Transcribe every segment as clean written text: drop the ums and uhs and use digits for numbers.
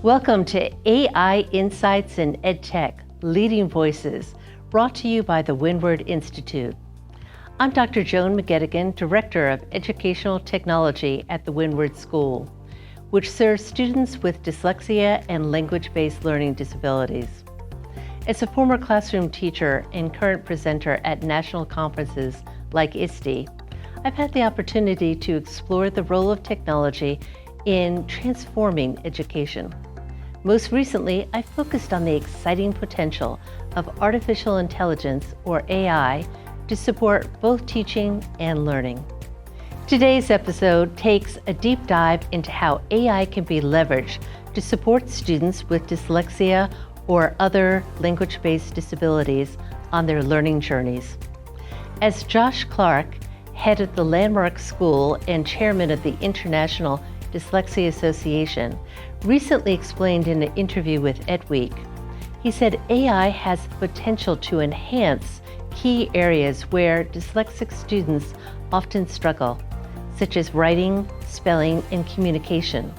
Welcome to AI Insights in EdTech, Leading Voices, brought to you by the Windward Institute. I'm Dr. Joan McGettigan, Director of Educational Technology at the Windward School, which serves students with dyslexia and language-based learning disabilities. As a former classroom teacher and current presenter at national conferences like ISTE, I've had the opportunity to explore the role of technology in transforming education. Most recently, I focused on the exciting potential of artificial intelligence, or AI, to support both teaching and learning. Today's episode takes a deep dive into how AI can be leveraged to support students with dyslexia or other language-based disabilities on their learning journeys. As Josh Clark, head of the Landmark School and chairman of the International Dyslexia Association, recently explained in an interview with EdWeek, he said AI has the potential to enhance key areas where dyslexic students often struggle, such as writing, spelling, and communication.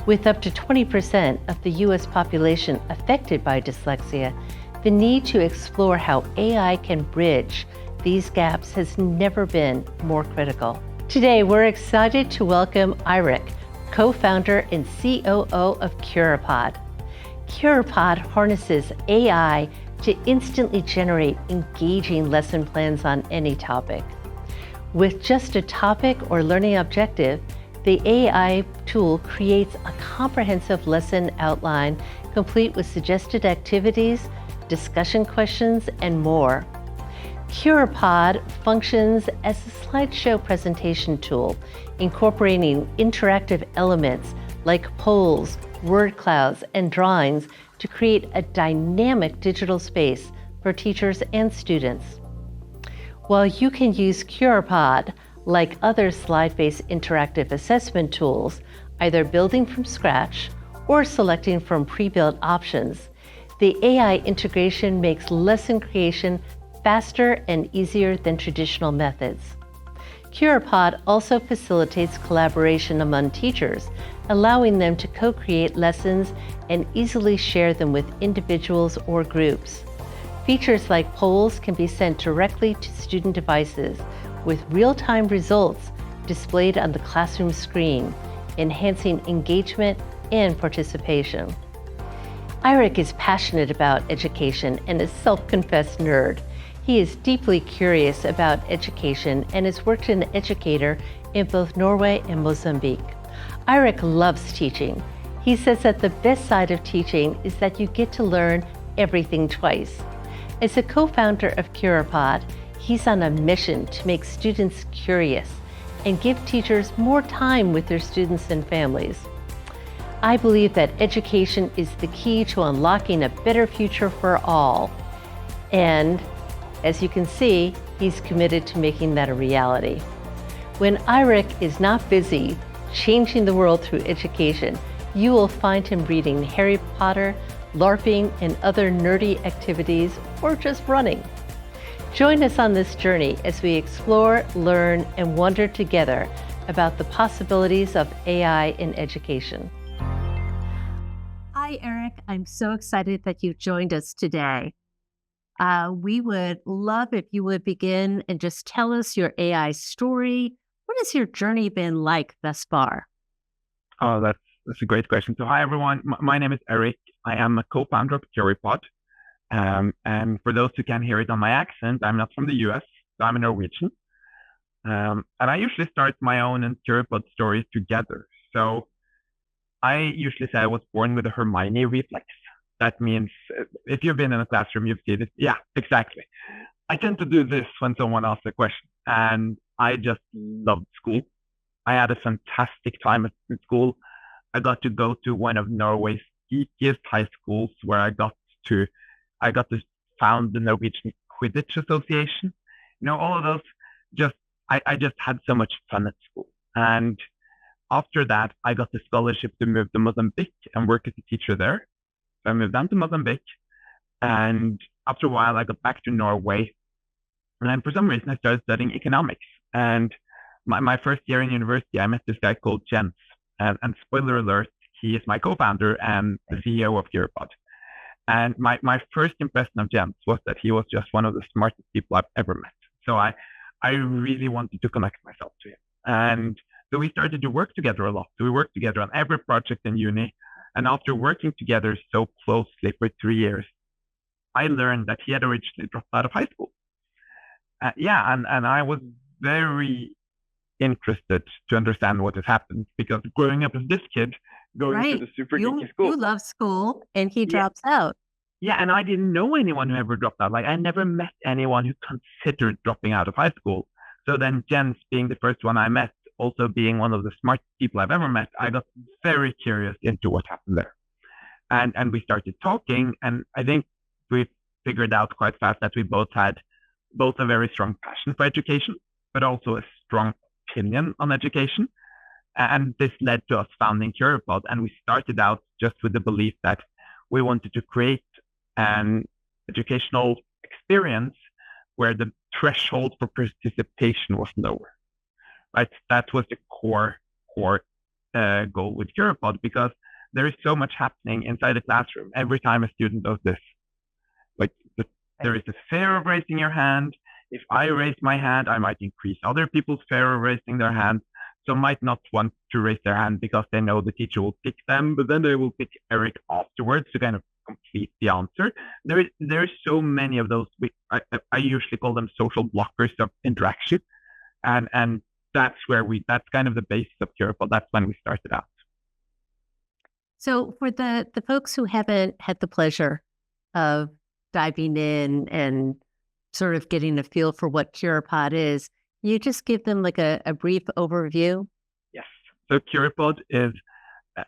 With up to 20% of the U.S. population affected by dyslexia, the need to explore how AI can bridge these gaps has never been more critical. Today, we're excited to welcome Eirik, co-founder and COO of Curipod. Curipod harnesses AI to instantly generate engaging lesson plans on any topic. With just a topic or learning objective, the AI tool creates a comprehensive lesson outline complete with suggested activities, discussion questions, and more. Curipod functions as a slideshow presentation tool, incorporating interactive elements like polls, word clouds, and drawings to create a dynamic digital space for teachers and students. While you can use Curipod like other slide-based interactive assessment tools, either building from scratch or selecting from pre-built options, the AI integration makes lesson creation faster and easier than traditional methods. Curipod also facilitates collaboration among teachers, allowing them to co-create lessons and easily share them with individuals or groups. Features like polls can be sent directly to student devices with real-time results displayed on the classroom screen, enhancing engagement and participation. Eirik is passionate about education and a self-confessed nerd. He is deeply curious about education and has worked as an educator in both Norway and Mozambique. Eirik loves teaching. He says that the best side of teaching is that you get to learn everything twice. As a co-founder of Curipod, he's on a mission to make students curious and give teachers more time with their students and families. I believe that education is the key to unlocking a better future for all. And as you can see, he's committed to making that a reality. When Eirik is not busy changing the world through education, you will find him reading Harry Potter, LARPing, and other nerdy activities, or just running. Join us on this journey as we explore, learn, and wonder together about the possibilities of AI in education. Hi, Eirik. I'm so excited that you joined us today. We would love if you would begin and just tell us your AI story. What has your journey been like thus far? Oh, that's a great question. So hi, everyone. My name is Eirik. I am a co-founder of Curipod. And for those who can't hear it on my accent, I'm not from the US, so I'm a Norwegian. And I usually start my own and Curipod stories together. So I usually say I was born with a Hermione reflex. That means if you've been in a classroom, you've seen it. Yeah, exactly. I tend to do this when someone asks a question, and I just loved school. I had a fantastic time at school. I got to go to one of Norway's geekiest high schools where I got to found the Norwegian Quidditch Association. You know, all of those, I just had so much fun at school. And after that, I got the scholarship to move to Mozambique and work as a teacher there. So I moved down to Mozambique, and after a while, I got back to Norway. And then for some reason, I started studying economics. And my first year in university, I met this guy called Jens. And spoiler alert, he is my co-founder and the CEO of Curipod. And my first impression of Jens was that he was just one of the smartest people I've ever met. So I really wanted to connect myself to him. And so we started to work together a lot. So we worked together on every project in uni. And after working together so closely for 3 years, I learned that he had originally dropped out of high school. And I was very interested to understand what had happened, because growing up as this kid, going to the super geeky school. You love school and he drops out. Yeah, and I didn't know anyone who ever dropped out. Like, I never met anyone who considered dropping out of high school. So then Jens, being the first one I met, also being one of the smartest people I've ever met, I got very curious into what happened there. And we started talking, and I think we figured out quite fast that we both had a very strong passion for education, but also a strong opinion on education. And this led to us founding Curipod. And we started out just with the belief that we wanted to create an educational experience where the threshold for participation was lower. Right? That was the core goal with Curipod, because there is so much happening inside the classroom every time a student does this. Like, there is a fear of raising your hand. If I raise my hand, I might increase other people's fear of raising their hand. Some might not want to raise their hand because they know the teacher will pick them, but then they will pick Eirik afterwards to kind of complete the answer. There are so many of those. I usually call them social blockers of interaction, and that's kind of the basis of Curipod. That's when we started out. So for the folks who haven't had the pleasure of diving in and sort of getting a feel for what Curipod is, you just give them like a brief overview? Yes. So Curipod is,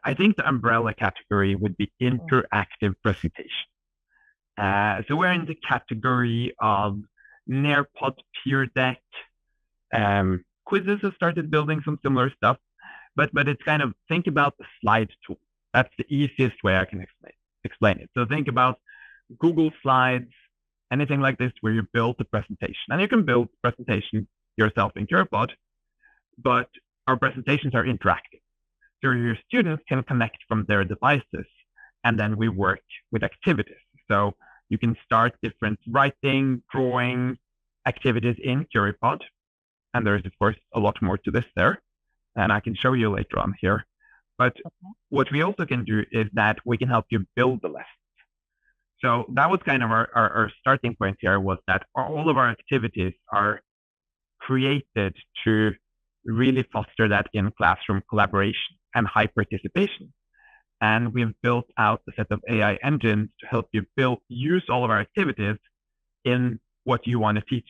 I think the umbrella category would be interactive presentation. So we're in the category of Nearpod, Peer Deck. Quizzes have started building some similar stuff, but it's kind of, think about the slide tool. That's the easiest way I can explain it. So think about Google Slides, anything like this where you build the presentation. And you can build the presentation yourself in Curipod, but our presentations are interactive. So your students can connect from their devices, and then we work with activities. So you can start different writing, drawing activities in Curipod. And there is, of course, a lot more to this there. And I can show you later on here. But what we also can do is that we can help you build the lessons. So that was kind of our starting point here, was that all of our activities are created to really foster that in-classroom collaboration and high participation. And we've built out a set of AI engines to help you use all of our activities in what you want to teach.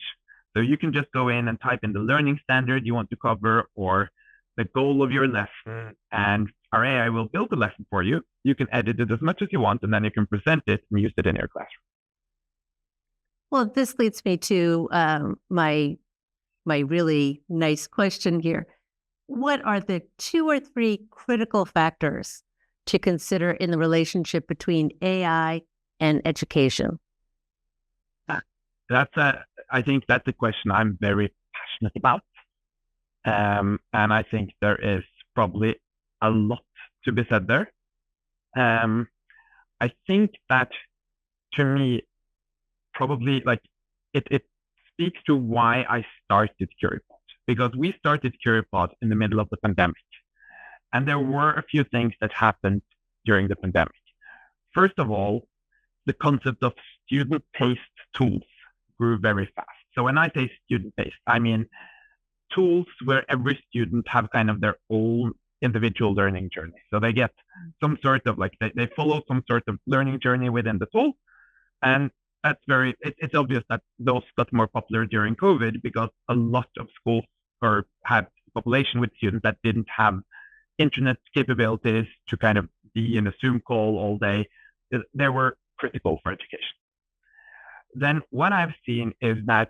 So you can just go in and type in the learning standard you want to cover, or the goal of your lesson, and our AI will build the lesson for you. You can edit it as much as you want, and then you can present it and use it in your classroom. Well, this leads me to my really nice question here. What are the 2 or 3 critical factors to consider in the relationship between AI and education? I think that's a question I'm very passionate about. And I think there is probably a lot to be said there. I think that, to me, probably like it speaks to why I started Curipod, because we started Curipod in the middle of the pandemic. And there were a few things that happened during the pandemic. First of all, the concept of student-paced tools grew very fast. So when I say student-paced, I mean tools where every student have kind of their own individual learning journey. So they get some sort of they follow some sort of learning journey within the tool. And that's it's obvious that those got more popular during COVID, because a lot of schools had a population with students that didn't have internet capabilities to kind of be in a Zoom call all day. They were critical for education. Then what I've seen is that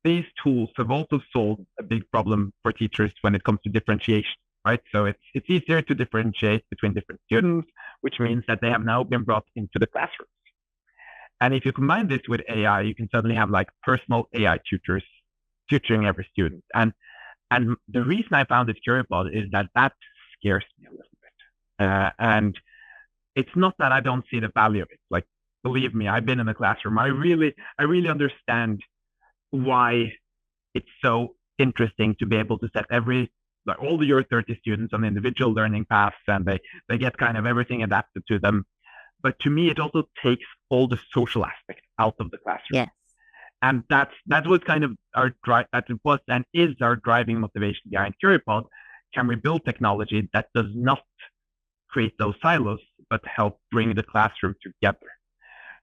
these tools have also solved a big problem for teachers when it comes to differentiation, right? So it's easier to differentiate between different students, which means that they have now been brought into the classrooms. And if you combine this with AI, you can suddenly have like personal AI tutors tutoring every student. And the reason I founded Curipod is that scares me a little bit. And it's not that I don't see the value of it. Like, believe me, I've been in the classroom. I really understand why it's so interesting to be able to set like all your 30 students on individual learning paths, and they get kind of everything adapted to them. But to me, it also takes all the social aspect out of the classroom. Yes. And that was kind of our drive, that was and is our driving motivation behind Curipod. Can we build technology that does not create those silos, but help bring the classroom together?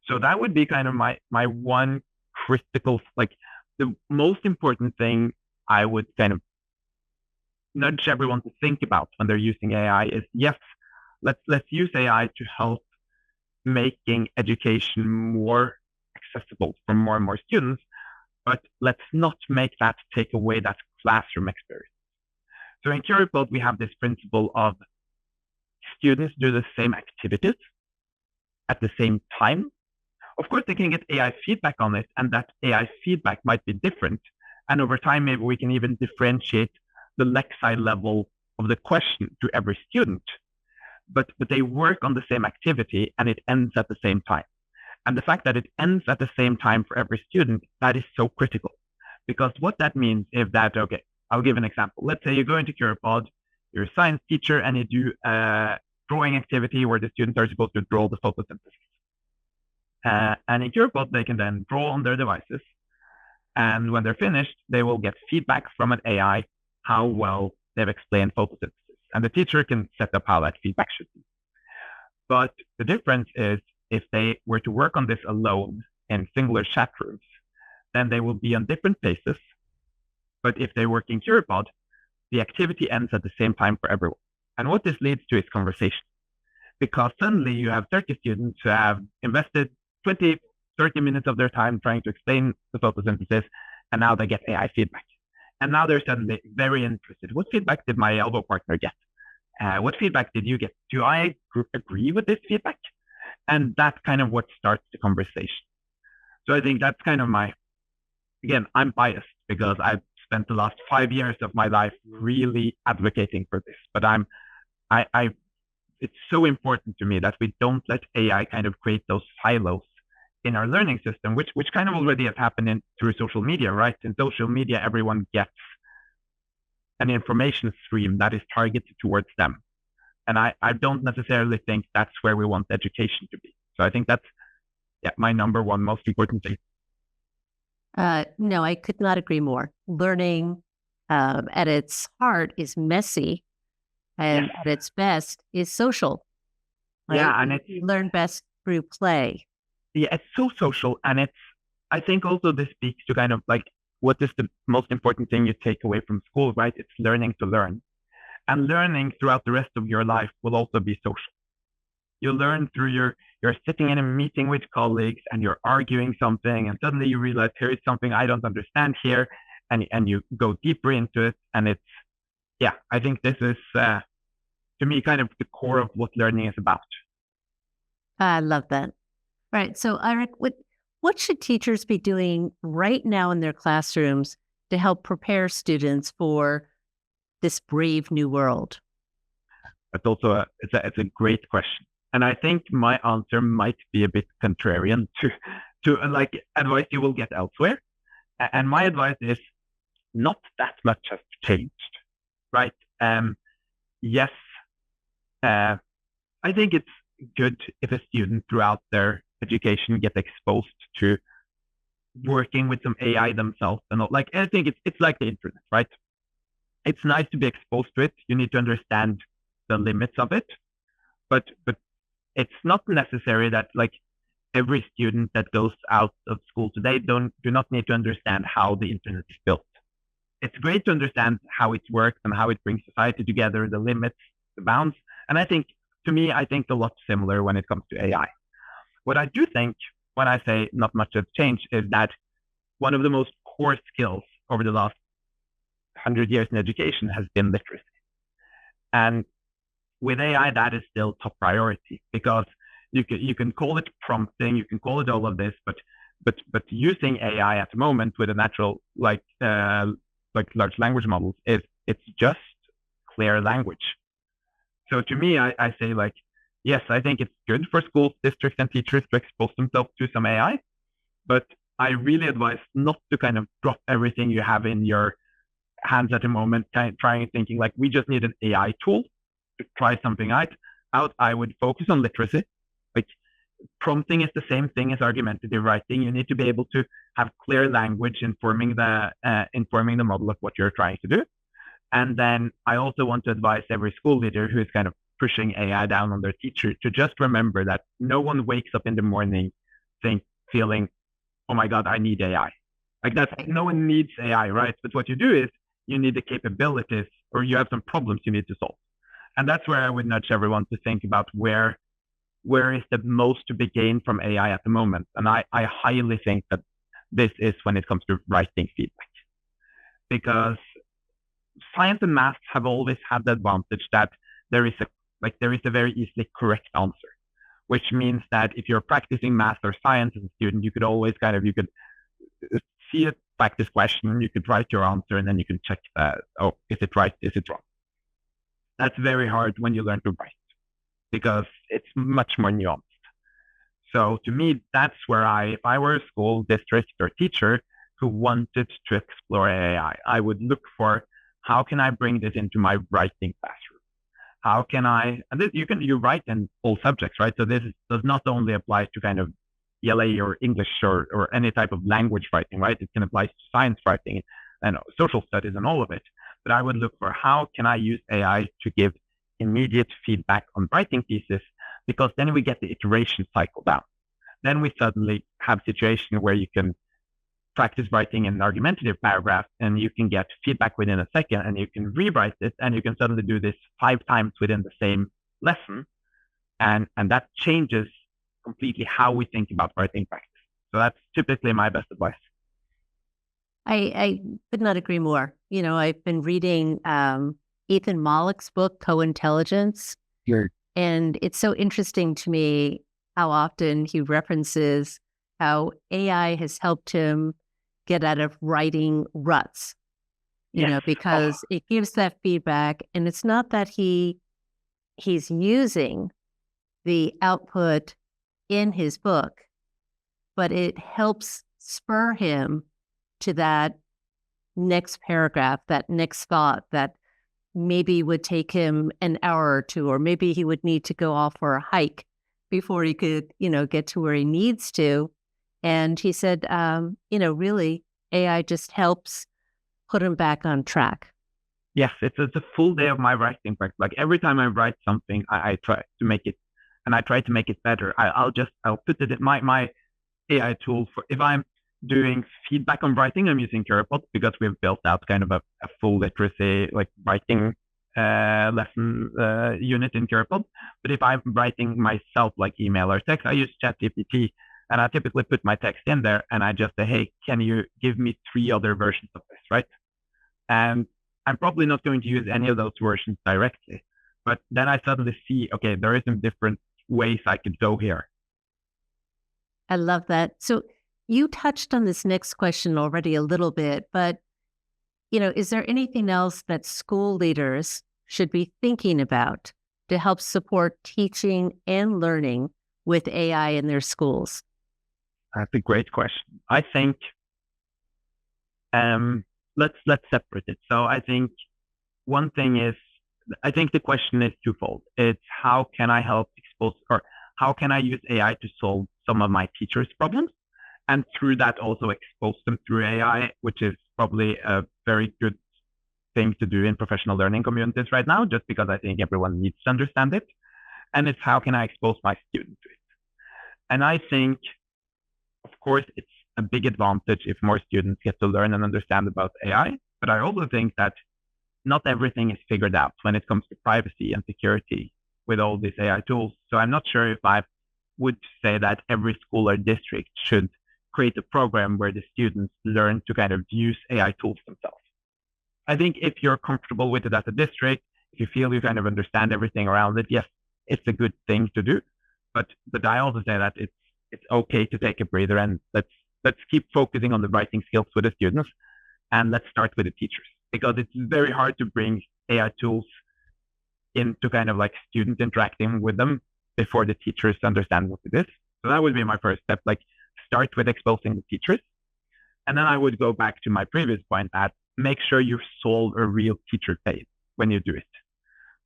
So that would be kind of my one critical, like the most important thing I would kind of nudge everyone to think about when they're using AI is, yes, let's use AI to help making education more accessible for more and more students, but let's not make that take away that classroom experience. So in Curipod, we have this principle of students do the same activities at the same time. Of course, they can get AI feedback on it, and that AI feedback might be different. And over time, maybe we can even differentiate the Lexi level of the question to every student. But they work on the same activity, and it ends at the same time. And the fact that it ends at the same time for every student, that is so critical. Because what that means is that, okay, I'll give an example. Let's say you go into Curipod, you're a science teacher, and you do a drawing activity where the students are supposed to draw the photosynthesis. And in Curipod, they can then draw on their devices. And when they're finished, they will get feedback from an AI how well they've explained photosynthesis. And the teacher can set up how that feedback should be. But the difference is if they were to work on this alone in singular chat rooms, then they will be on different paces. But if they work in Curipod, the activity ends at the same time for everyone. And what this leads to is conversation. Because suddenly you have 30 students who have invested 20, 30 minutes of their time trying to explain the photosynthesis, and now they get AI feedback. And now they're suddenly very interested. What feedback did my elbow partner get? What feedback did you get? Do I agree with this feedback? And that's kind of what starts the conversation. So I think that's kind of again, I'm biased because I've spent the last 5 years of my life really advocating for this. But it's so important to me that we don't let AI kind of create those silos in our learning system, which kind of already has happened through social media, right? In social media, everyone gets an information stream that is targeted towards them. And I don't necessarily think that's where we want education to be. So I think that's my number one most important thing. No, I could not agree more. Learning at its heart is messy, and at its best is social. Right? Yeah, and you learn best through play. Yeah, it's so social, and I think also this speaks to kind of like what is the most important thing you take away from school, right? It's learning to learn. And learning throughout the rest of your life will also be social. You learn through you're sitting in a meeting with colleagues and you're arguing something, and suddenly you realize here is something I don't understand here, and you go deeper into it. And I think this is to me kind of the core of what learning is about. I love that. Right. So Eirik, what should teachers be doing right now in their classrooms to help prepare students for this brave new world? That's also it's a great question. And I think my answer might be a bit contrarian to like advice you will get elsewhere. And my advice is not that much has changed, right? Yes, I think it's good if a student throughout their education get exposed to working with some AI themselves, and like I think it's like the internet, right? It's nice to be exposed to it. You need to understand the limits of it, but it's not necessary that like every student that goes out of school today do not need to understand how the internet is built. It's great to understand how it works and how it brings society together, the limits, the bounds. And I think a lot similar when it comes to AI. What I do think when I say not much has changed is that one of the most core skills over the last 100 years in education has been literacy. And with AI, that is still top priority, because you can call it prompting, you can call it all of this, but using AI at the moment with a natural like large language models it's just clear language. So to me, I say like, yes, I think it's good for schools, districts, and teachers to expose themselves to some AI, but I really advise not to kind of drop everything you have in your hands at the moment, kind of trying thinking like we just need an AI tool to try something out. I would focus on literacy. Like prompting is the same thing as argumentative writing. You need to be able to have clear language informing the model of what you're trying to do. And then I also want to advise every school leader who is kind of pushing AI down on their teacher to just remember that no one wakes up in the morning feeling, oh my God, I need AI. Like that's, no one needs AI, right? But what you do is you need the capabilities, or you have some problems you need to solve. And that's where I would nudge everyone to think about where is the most to be gained from AI at the moment. And I highly think that this is when it comes to writing feedback. Because science and math have always had the advantage that there is a very easily correct answer, which means that if you're practicing math or science as a student, you could always you could see a practice question, you could write your answer, and then you can check is it right, is it wrong? That's very hard when you learn to write because it's much more nuanced. So to me, that's where if I were a school, district, or teacher who wanted to explore AI, I would look for how can I bring this into my writing classroom? How can you write in all subjects, right? So this does not only apply to kind of ELA or English or any type of language writing, right? It can apply to science writing and social studies and all of it. But I would look for how can I use AI to give immediate feedback on writing pieces, because then we get the iteration cycle down. Then we suddenly have a situation where you can practice writing an argumentative paragraph and you can get feedback within a second and you can rewrite it and you can suddenly do this 5 times within the same lesson. And that changes completely how we think about writing practice. So that's typically my best advice. I could not agree more. I've been reading Ethan Mollick's book, Co-Intelligence. Sure. And it's so interesting to me how often he references how AI has helped him get out of writing ruts, because it gives that feedback. And it's not that he's using the output in his book, but it helps spur him to that next paragraph, that next thought that maybe would take him an hour or two, or maybe he would need to go off for a hike before he could, get to where he needs to. And he said, really, AI just helps put him back on track. Yes, it's a full day of my writing practice. Like every time I write something, I try to make it, and I try to make it better. I'll put it in my AI tool for if I'm doing feedback on writing. I'm using Curipod because we've built out kind of a full literacy like writing lesson unit in Curipod. But if I'm writing myself like email or text, I use ChatGPT. And I typically put my text in there and I just say, hey, can you give me 3 other versions of this, right? And I'm probably not going to use any of those versions directly. But then I suddenly see, okay, there are some different ways I could go here. I love that. So you touched on this next question already a little bit, but, is there anything else that school leaders should be thinking about to help support teaching and learning with AI in their schools? That's a great question. I think let's separate it. So I think one thing is, I think the question is twofold. It's how can I help expose, or how can I use AI to solve some of my teachers' problems, and through that also expose them through AI, which is probably a very good thing to do in professional learning communities right now, just because I think everyone needs to understand it. And it's how can I expose my students to it. And I think, of course, it's a big advantage if more students get to learn and understand about AI. But I also think that not everything is figured out when it comes to privacy and security with all these AI tools. So I'm not sure if I would say that every school or district should create a program where the students learn to kind of use AI tools themselves. I think if you're comfortable with it as a district, if you feel you kind of understand everything around it, yes, it's a good thing to do. But I also say that it's okay to take a breather and let's keep focusing on the writing skills with the students, and let's start with the teachers, because it's very hard to bring AI tools into kind of like students interacting with them before the teachers understand what it is. So that would be my first step, like start with exposing the teachers. And then I would go back to my previous point that make sure you solve a real teacher pain when you do it.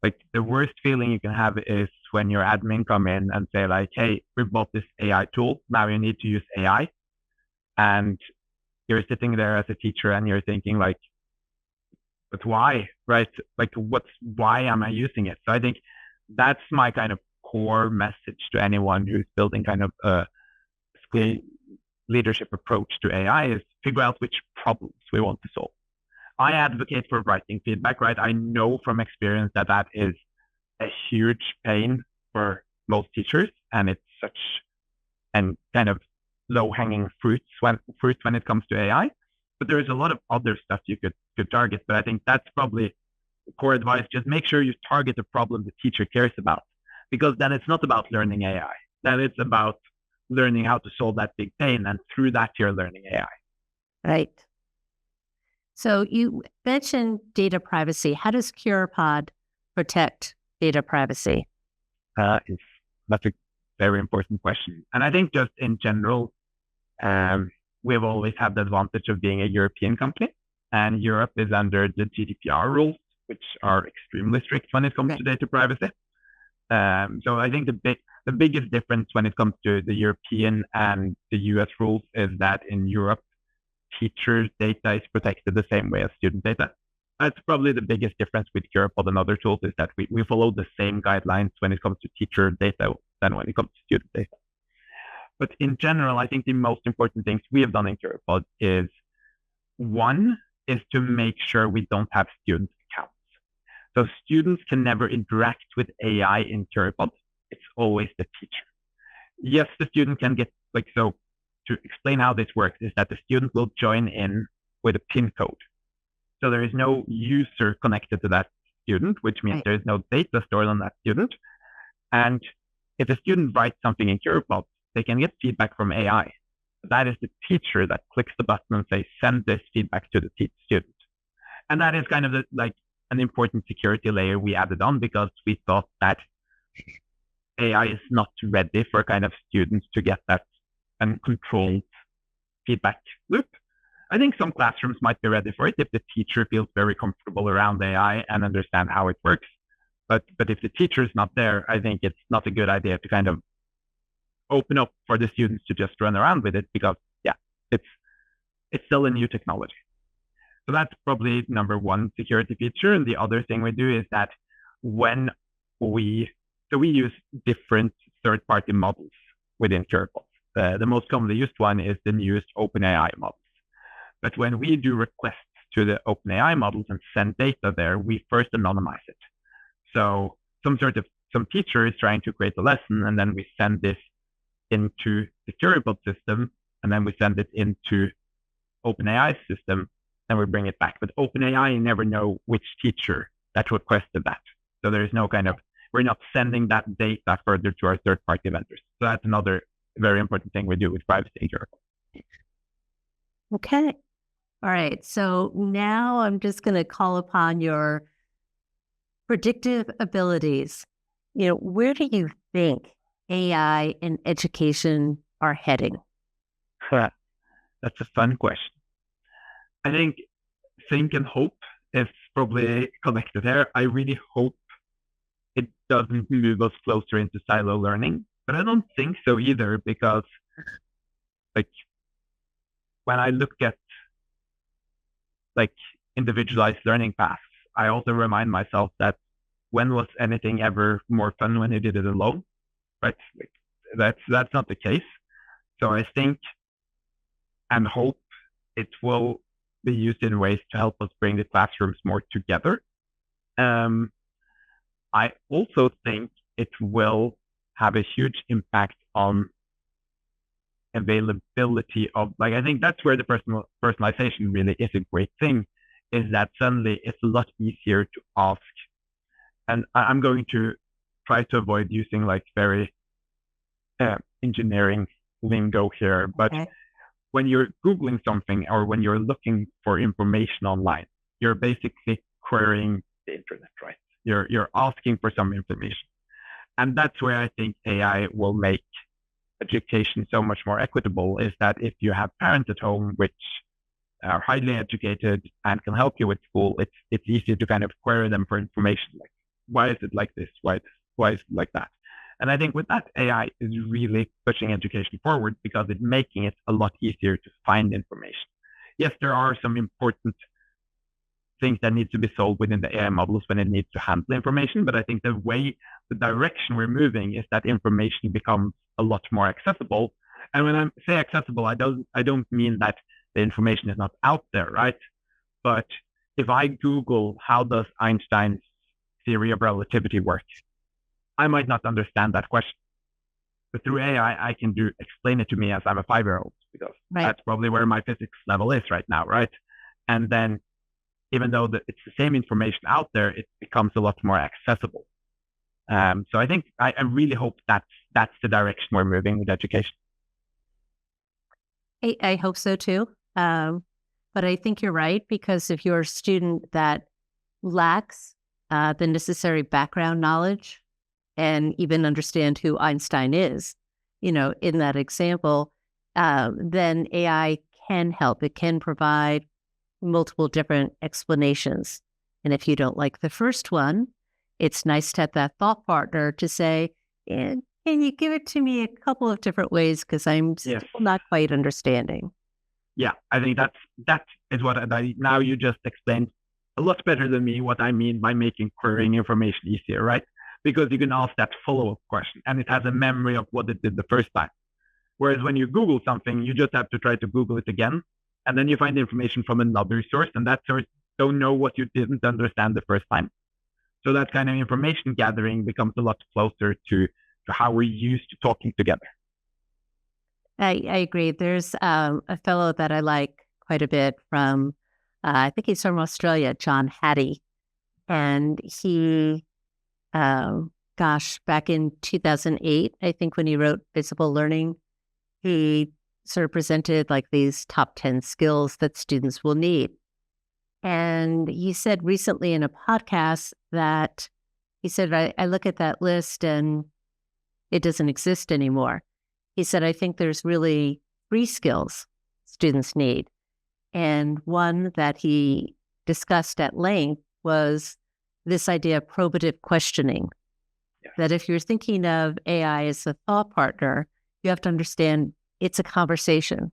Like the worst feeling you can have is when your admin come in and say like, hey, we bought this AI tool. Now you need to use AI. And you're sitting there as a teacher and you're thinking like, but why, right? Like why am I using it? So I think that's my kind of core message to anyone who's building kind of a leadership approach to AI is figure out which problems we want to solve. I advocate for writing feedback, right? I know from experience that that is a huge pain for most teachers, and it's such an kind of low-hanging fruit when it comes to AI. But there's a lot of other stuff you could target. But I think that's probably core advice. Just make sure you target the problem the teacher cares about, because then it's not about learning AI. Then it's about learning how to solve that big pain, and through that you're learning AI. Right. So you mentioned data privacy. How does Curipod protect data privacy? That's a very important question. And I think just in general, we've always had the advantage of being a European company, and Europe is under the GDPR rules, which are extremely strict when it comes to data privacy. So I think the biggest difference when it comes to the European and the US rules is that in Europe, teacher data is protected the same way as student data. That's probably the biggest difference with Curipod and other tools, is that we follow the same guidelines when it comes to teacher data than when it comes to student data. But in general, I think the most important things we have done in Curipod is, one, is to make sure we don't have student accounts. So students can never interact with AI in Curipod. It's always the teacher. Yes, the student can get, like, so to explain how this works is that the student will join in with a PIN code. So there is no user connected to that student, which means there is no data stored on that student. And if a student writes something in Curipod, they can get feedback from AI. That is the teacher that clicks the button and says, send this feedback to the student. And that is kind of an important security layer we added on, because we thought that AI is not ready for kind of students to get that uncontrolled feedback loop. I think some classrooms might be ready for it if the teacher feels very comfortable around AI and understand how it works. But if the teacher is not there, I think it's not a good idea to kind of open up for the students to just run around with it, because it's still a new technology. So that's probably number one security feature. And the other thing we do is that when we use different third-party models within Curipod. The most commonly used one is the newest OpenAI models. But when we do requests to the OpenAI models and send data there, we first anonymize it. So some teacher is trying to create a lesson, and then we send this into the Curipod system, and then we send it into OpenAI's system, and we bring it back. But OpenAI never know which teacher that requested that. So there is no kind of, we're not sending that data further to our third-party vendors. So that's another very important thing we do with privacy in Curipod. Okay. All right. So now I'm just going to call upon your predictive abilities. Where do you think AI and education are heading? That's a fun question. I think and hope is probably connected here. I really hope it doesn't move us closer into silo learning, but I don't think so either, because like when I look at like individualized learning paths, I also remind myself that when was anything ever more fun when you did it alone, right? Like, that's not the case. So I think and hope it will be used in ways to help us bring the classrooms more together. I also think it will have a huge impact on availability of, like, I think that's where the personalization really is a great thing, is that suddenly it's a lot easier to ask. And I'm going to try to avoid using like very engineering lingo here, but when you're Googling something or when you're looking for information online, you're basically querying the internet, right? You're asking for some information. And that's where I think AI will make education so much more equitable, is that if you have parents at home which are highly educated and can help you with school, it's easier to kind of query them for information. Like, why is it like this? Why is it like that? And I think with that, AI is really pushing education forward because it's making it a lot easier to find information. Yes, there are some important things that need to be solved within the AI models when it needs to handle information, but I think the direction we're moving is that information becomes a lot more accessible. And when I say accessible, I don't mean that the information is not out there, right? But if I Google how does Einstein's theory of relativity work, I might not understand that question. But through AI, I can explain it to me as I'm a 5-year-old, because that's probably where my physics level is right now, right? And then even though it's the same information out there, it becomes a lot more accessible. So I think I really hope that's the direction we're moving with education. I hope so too. But I think you're right, because if you're a student that lacks the necessary background knowledge and even understand who Einstein is, in that example, then AI can help. It can provide multiple different explanations. And if you don't like the first one, it's nice to have that thought partner to say, can you give it to me a couple of different ways, because I'm still not quite understanding. Yeah, I think that is what now you just explained a lot better than me what I mean by making querying information easier, right? Because you can ask that follow-up question and it has a memory of what it did the first time. Whereas when you Google something, you just have to try to Google it again. And then you find information from another source, and that source don't know what you didn't understand the first time. So that kind of information gathering becomes a lot closer to how we're used to talking together. I agree. There's a fellow that I like quite a bit from, I think he's from Australia, John Hattie. And he, back in 2008, I think when he wrote Visible Learning, he sort of presented like these top 10 skills that students will need. And he said recently in a podcast that he said, I look at that list and it doesn't exist anymore. He said, I think there's really 3 skills students need. And one that he discussed at length was this idea of probative questioning. Yeah. That if you're thinking of AI as a thought partner, you have to understand it's a conversation.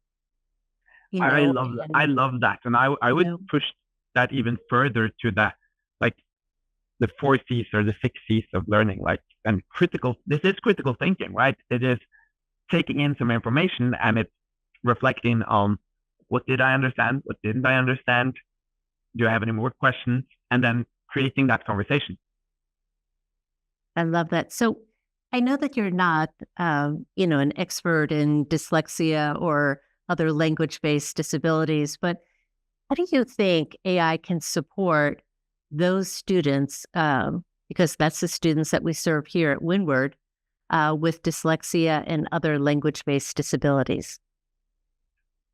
I love that. And I would push that even further to the 4 C's or the 6 C's of learning, this is critical thinking, right? It is taking in some information and it's reflecting on what did I understand? What didn't I understand? Do I have any more questions? And then creating that conversation. I love that. So I know that you're not, an expert in dyslexia or other language-based disabilities, but how do you think AI can support those students, because that's the students that we serve here at Windward, with dyslexia and other language-based disabilities?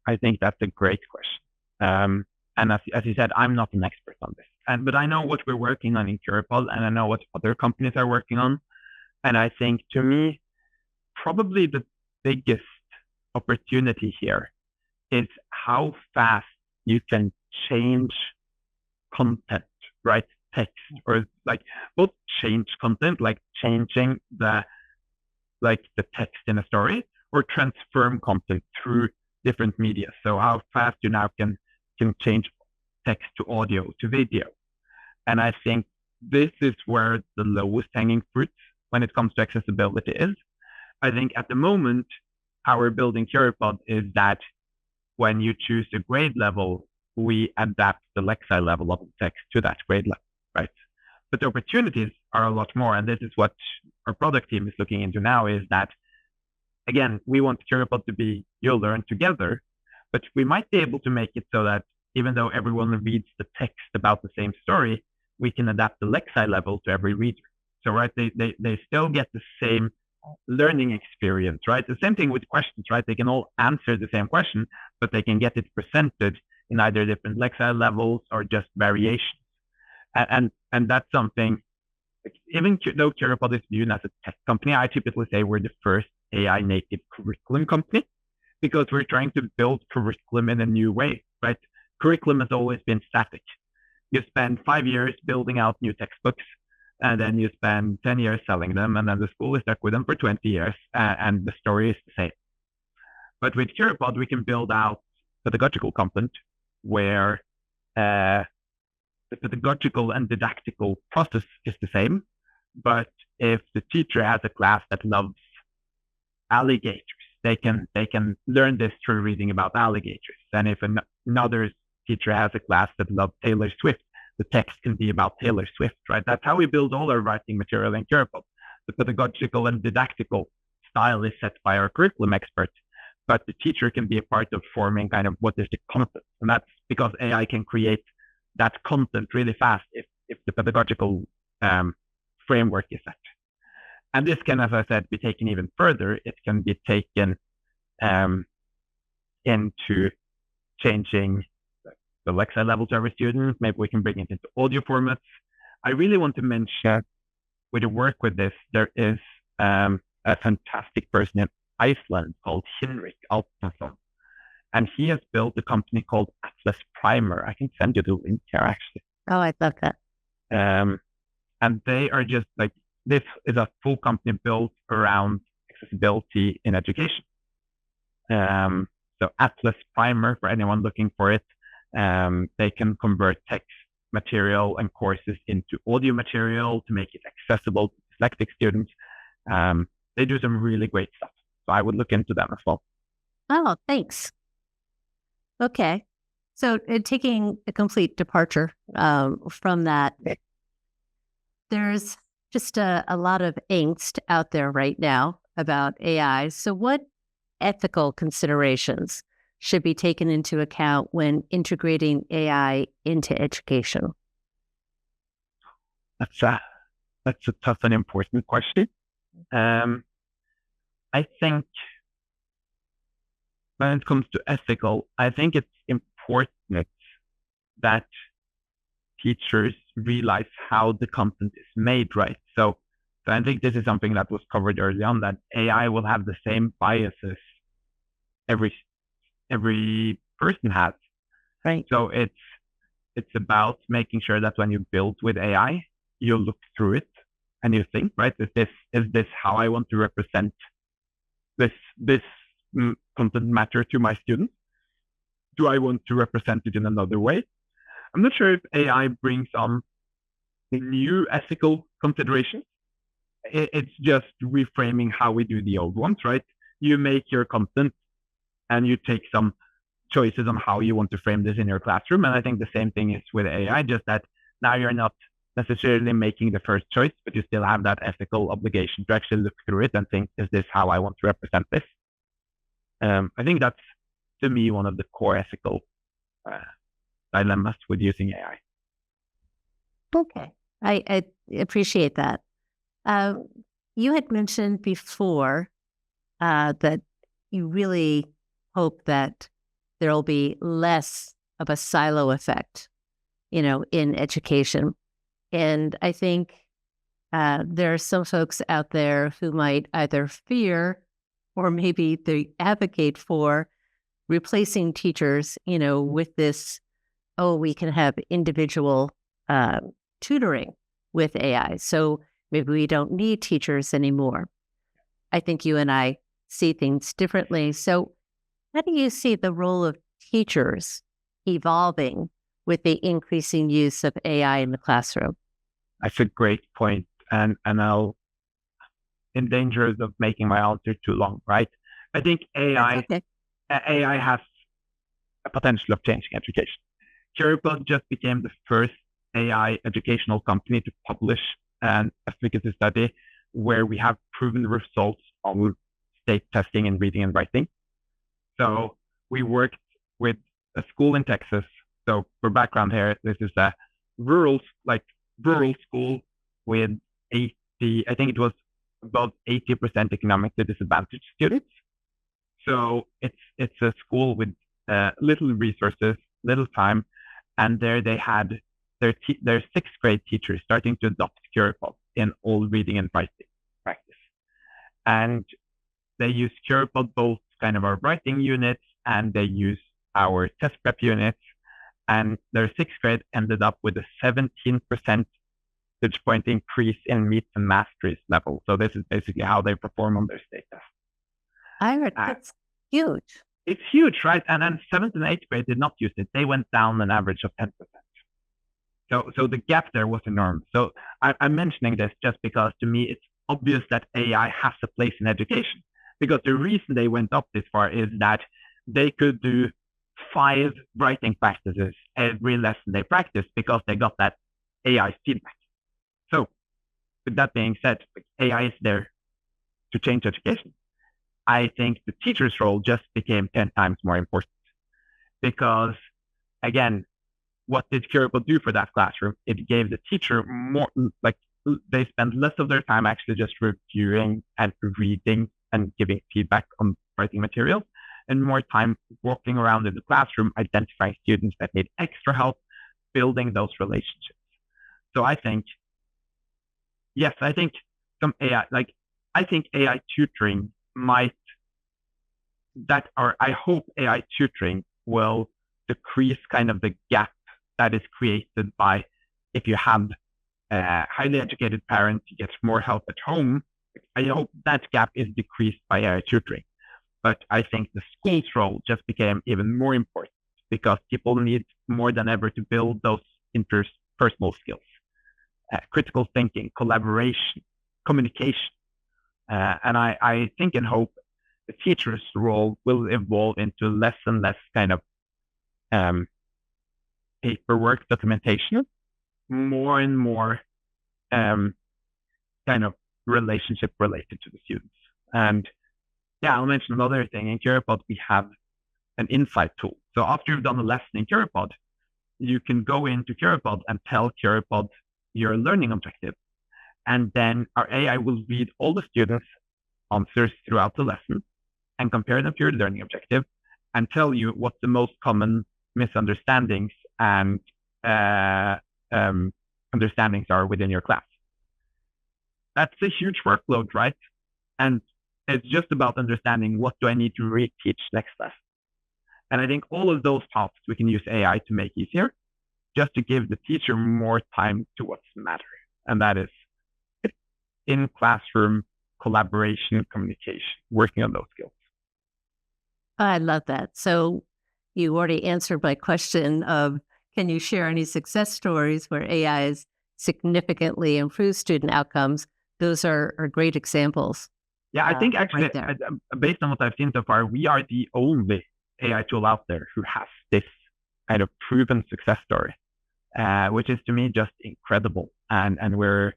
I think that's a great question. And as you said, I'm not an expert on this, but I know what we're working on in Curipod, and I know what other companies are working on. And I think, to me, probably the biggest opportunity here is how fast you can change content, right? Text, or both change content, like changing the text in a story, or transform content through different media. So how fast you now can change text to audio to video. And I think this is where the lowest hanging fruit when it comes to accessibility is. I think at the moment, how we're building Curipod is that when you choose a grade level, we adapt the Lexile level of the text to that grade level, right? But the opportunities are a lot more. And this is what our product team is looking into now, is that, again, we want Curipod to be, you'll learn together, but we might be able to make it so that even though everyone reads the text about the same story, we can adapt the Lexile level to every reader. So, right, they still get the same learning experience, right? The same thing with questions, right? They can all answer the same question, but they can get it presented in either different Lexile levels or just variations. And that's something Even though Curipod is viewed as a tech company, I typically say we're the first AI native curriculum company because we're trying to build curriculum in a new way, right? Curriculum has always been static. You spend 5 years building out new textbooks, and then you spend 10 years selling them, and then the school is stuck with them for 20 years, and the story is the same. But with Curipod, we can build out pedagogical content where the pedagogical and didactical process is the same. But if the teacher has a class that loves alligators, they can learn this through reading about alligators. And if another teacher has a class that loves Taylor Swift, the text can be about Taylor Swift, right? That's how we build all our writing material in Curipod. The pedagogical and didactical style is set by our curriculum expert, but the teacher can be a part of forming kind of what is the content. And that's because AI can create that content really fast if the pedagogical framework is set. And this can, as I said, be taken even further. It can be taken into changing the Alexa level to every student. Maybe we can bring it into audio formats. I really want to mention with the work with this, there is a fantastic person in Iceland called Henrik Alpnason. And he has built a company called Atlas Primer. I can send you the link here, actually. Oh, I love that. And they are just like, this is a full company built around accessibility in education. So Atlas Primer, for anyone looking for it, they can convert text material and courses into audio material to make it accessible to dyslexic students. They do some really great stuff. So I would look into them as well. Oh, thanks. Okay. So taking a complete departure from that, there's just a lot of angst out there right now about AI. So what ethical considerations should be taken into account when integrating AI into education? That's a tough and important question. I think when it comes to ethical, I think it's important that teachers realize how the content is made, right? So I think this is something that was covered early on, that AI will have the same biases every person has. Right. So it's about making sure that when you build with AI, you look through it and you think, right, is this how I want to represent this content matter to my students? Do I want to represent it in another way? I'm not sure if AI brings on new ethical considerations. It's just reframing how we do the old ones, right? You make your content and you take some choices on how you want to frame this in your classroom. And I think the same thing is with AI, just that now you're not necessarily making the first choice, but you still have that ethical obligation to actually look through it and think, is this how I want to represent this? I think that's, to me, one of the core ethical dilemmas with using AI. Okay. I appreciate that. You had mentioned before that you really hope that there will be less of a silo effect, in education. And I think there are some folks out there who might either fear or maybe they advocate for replacing teachers, with this, we can have individual tutoring with AI. So maybe we don't need teachers anymore. I think you and I see things differently. So how do you see the role of teachers evolving with the increasing use of AI in the classroom? That's a great point. And I'll, in danger of making my answer too long, right? I think AI has a potential of changing education. Curipod just became the first AI educational company to publish an efficacy study where we have proven results on state testing in reading and writing. So we worked with a school in Texas. So for background here, this is a rural school with 80, I think it was about 80% economically disadvantaged students. So it's a school with little resources, little time, and there they had their sixth grade teachers starting to adopt Curipod. in all reading and writing practice. And they use Curipod, both kind of our writing units, and they use our test prep units. And their sixth grade ended up with a 17% percentage point increase in meets and masteries level. So this is basically how they perform on their state test. Eirik, that's huge. It's huge, right? And then 7th and 8th grade did not use it. They went down an average of 10%. So the gap there was enormous. So I'm mentioning this just because to me it's obvious that AI has a place in education. Because the reason they went up this far is that they could do 5 writing practices every lesson they practice because they got that AI feedback. So with that being said, AI is there to change education. I think the teacher's role just became 10 times more important because, again, what did Curipod do for that classroom? It gave the teacher more, like they spent less of their time actually just reviewing and reading and giving feedback on writing materials, and more time walking around in the classroom, identifying students that need extra help, building those relationships. So I think, yes, I think some AI, I think AI tutoring I hope AI tutoring will decrease kind of the gap that is created by if you have highly educated parents, you get more help at home. I hope that gap is decreased by AI tutoring. But I think the school's role just became even more important because people need more than ever to build those interpersonal skills, critical thinking, collaboration, communication. And I think and hope the teacher's role will evolve into less and less kind of paperwork documentation, more and more kind of relationship related to the students. And yeah, I'll mention another thing. In Curipod, we have an insight tool. So after you've done a lesson in Curipod, you can go into Curipod and tell Curipod your learning objective. And then our AI will read all the students' answers throughout the lesson and compare them to your learning objective and tell you what the most common misunderstandings and understandings are within your class. That's a huge workload, right? And it's just about understanding what do I need to reteach next lesson. And I think all of those tasks we can use AI to make easier, just to give the teacher more time to what's matter. And that is in classroom collaboration, communication, working on those skills. I love that. So you already answered my question of, can you share any success stories where AI has significantly improved student outcomes? Those are great examples. Yeah, I think actually, right based on what I've seen so far, we are the only AI tool out there who has this kind of proven success story, which is to me just incredible. And we're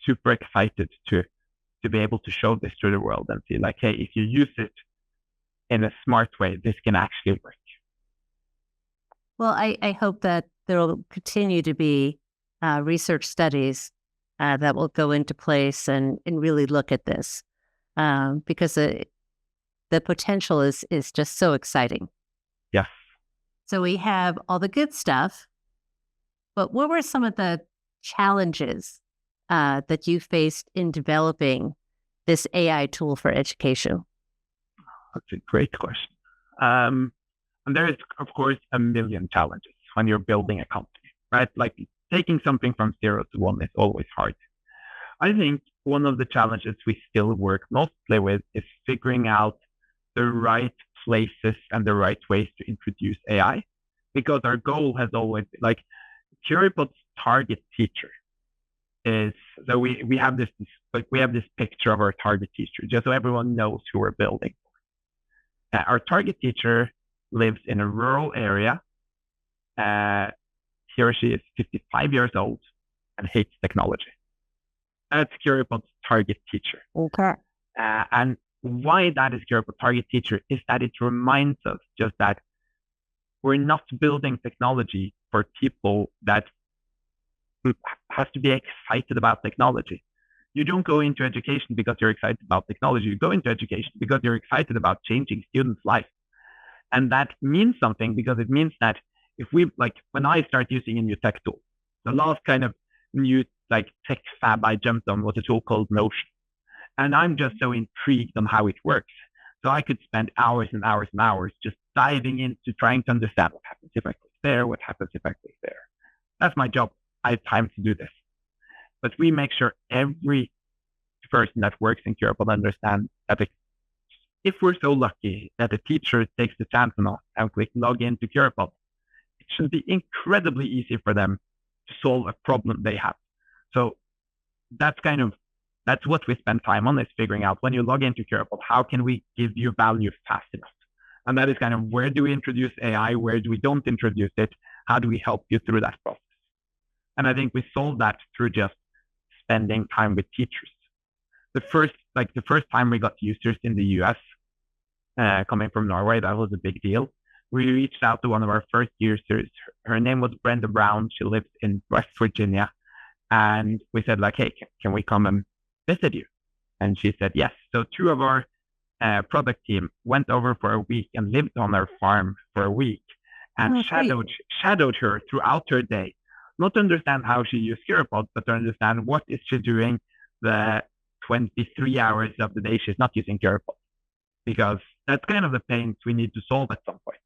super excited to be able to show this to the world and see like, hey, if you use it in a smart way, this can actually work. Well, I hope that there will continue to be research studies that will go into place and really look at this because the potential is just so exciting. Yes. So we have all the good stuff, but what were some of the challenges that you faced in developing this AI tool for education? That's a great question. And there is, of course, a million challenges when you're building a company, right? Like taking something from 0 to 1 is always hard. I think one of the challenges we still work mostly with is figuring out the right places and the right ways to introduce AI, because our goal has always been like Curipod's target teacher is, so we have this picture of our target teacher just so everyone knows who we're building. Our target teacher lives in a rural area. He or she is 55 years old and hates technology. That's Curipod's target teacher. Okay. And why that is Curipod's target teacher is that it reminds us just that we're not building technology for people that has to be excited about technology. You don't go into education because you're excited about technology. You go into education because you're excited about changing students' lives. And that means something because it means that if we, like when I start using a new tech tool, the last kind of new like tech fab I jumped on was a tool called Notion. And I'm just so intrigued on how it works. So I could spend hours and hours and hours just diving into trying to understand what happens if I click there, what happens if I click there. That's my job. I have time to do this. But we make sure every person that works in Curipod understands that if we're so lucky that a teacher takes the chance enough and click log into Curipod, it should be incredibly easy for them to solve a problem they have. So that's what we spend time on, is figuring out when you log into Curipod, how can we give you value fast enough? And that is kind of where do we introduce AI, where do we don't introduce it, how do we help you through that process? And I think we solve that through just spending time with teachers. The first time we got users in the US, coming from Norway, that was a big deal. We reached out to one of our first users. Her name was Brenda Brown. She lived in West Virginia. And we said like, hey, can we come and visit you? And she said yes. So two of our product team went over for a week and lived on her farm for a week and shadowed her throughout her day. Not to understand how she used Curipod, but to understand what is she doing the 23 hours of the day she's not using Curipod. Because that's kind of the pains we need to solve at some point.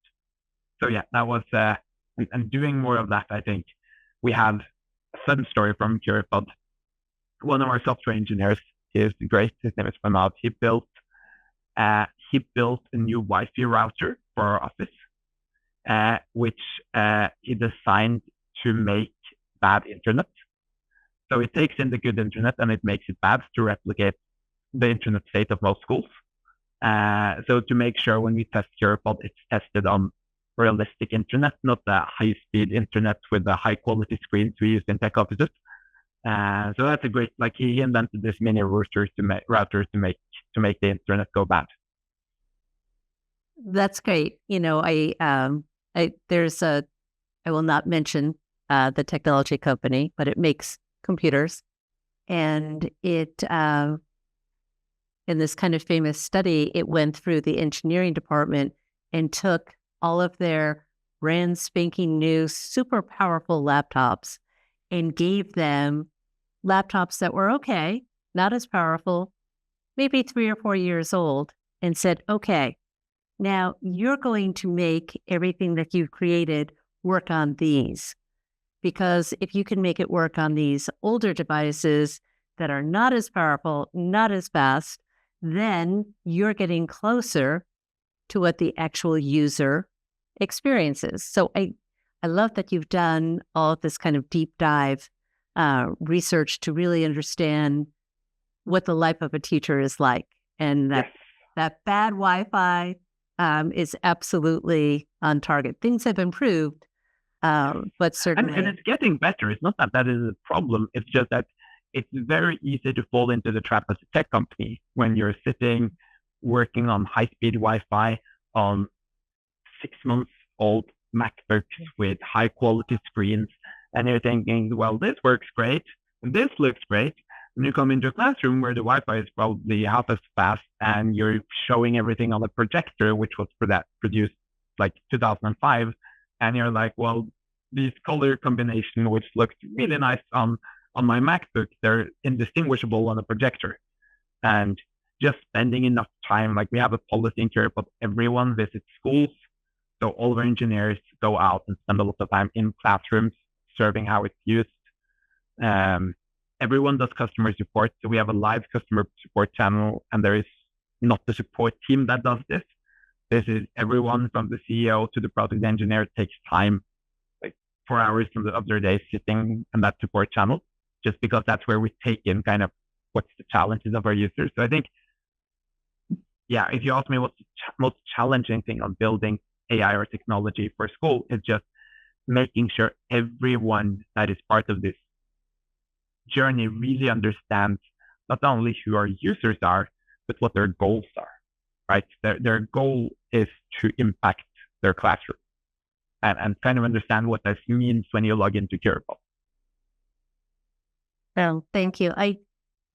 So yeah, that was, and doing more of that, I think. We had a fun story from Curipod. One of our software engineers is great. His name is Fernand. He built a new Wi-Fi router for our office, which he designed to make bad internet. So it takes in the good internet and it makes it bad to replicate the internet state of most schools. So to make sure when we test Curipod, it's tested on realistic internet, not the high-speed internet with the high-quality screens we use in tech offices. So that's a great, like he invented this mini router to make the internet go bad. That's great. You know, I will not mention the technology company, but it makes computers, and it in this kind of famous study, it went through the engineering department and took all of their brand spanking new, super powerful laptops and gave them laptops that were okay, not as powerful, maybe 3 or 4 years old, and said, okay, now you're going to make everything that you've created work on these. Because if you can make it work on these older devices that are not as powerful, not as fast, then you're getting closer to what the actual user experiences. So I love that you've done all of this kind of deep dive research to really understand what the life of a teacher is like. And that bad Wi-Fi is absolutely on target. Things have improved, but certainly... And it's getting better. It's not that is a problem. It's just that it's very easy to fall into the trap as a tech company when you're sitting working on high-speed Wi-Fi on 6-month-old MacBooks with high-quality screens, and you're thinking, well, this works great, and this looks great. And you come into a classroom where the Wi-Fi is probably half as fast, and you're showing everything on a projector, which was produced like 2005, and you're like, well, these color combination, which looks really nice on my MacBook, they're indistinguishable on a projector. And just spending enough time, like we have a policy in Curipod, everyone visits schools. So all of our engineers go out and spend a lot of time in classrooms, serving how it's used. Everyone does customer support. So we have a live customer support channel, and there is not the support team that does this. This is everyone from the CEO to the product engineer takes time, like 4 hours of their day sitting on that support channel, just because that's where we take in kind of what's the challenges of our users. So I think, yeah, if you ask me what's the most challenging thing on building AI or technology for school, is just making sure everyone that is part of this journey really understands not only who our users are, but what their goals are, right? Their goal is to impact their classroom and kind of understand what this means when you log into Curipod. Well, thank you.